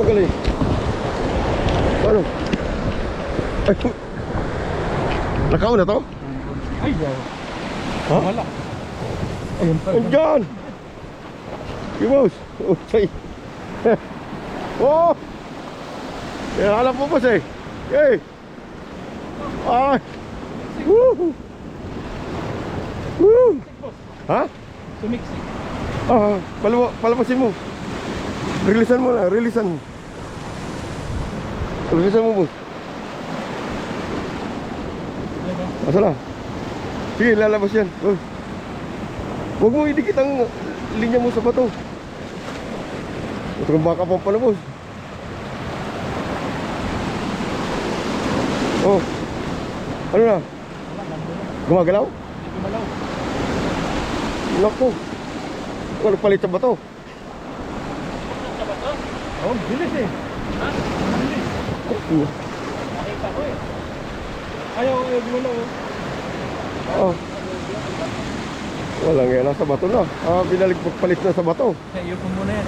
magaling. Ano? Ay, nakauna to? Ay, wow. Ha? Wala. Ayun pa. Andyan! Boss! Oh, say! Oh! Kaya alam mo boss eh! Hey! Ay! Woo! Woo! Ha? Sumiksik. Palapasin mo. Rilisan mo na, rilisan mo. Rilisan mo boss. Asa na? Sige, lalabas yan. Oh. Huwag mo idikit ang linya mo sa bato. Ito kang baka pang palabos. Oh. Ano na? Gumagalaw? Gumalaw. Naku. Ano palit sa bato? Sa bato? Oh, bilis eh. Ha? Bilis. Nakita ko eh. Ayaw gumalaw. Oh. Walang yan, nasa bato na. Binalik palit na sa bato. Ayun po muna yan.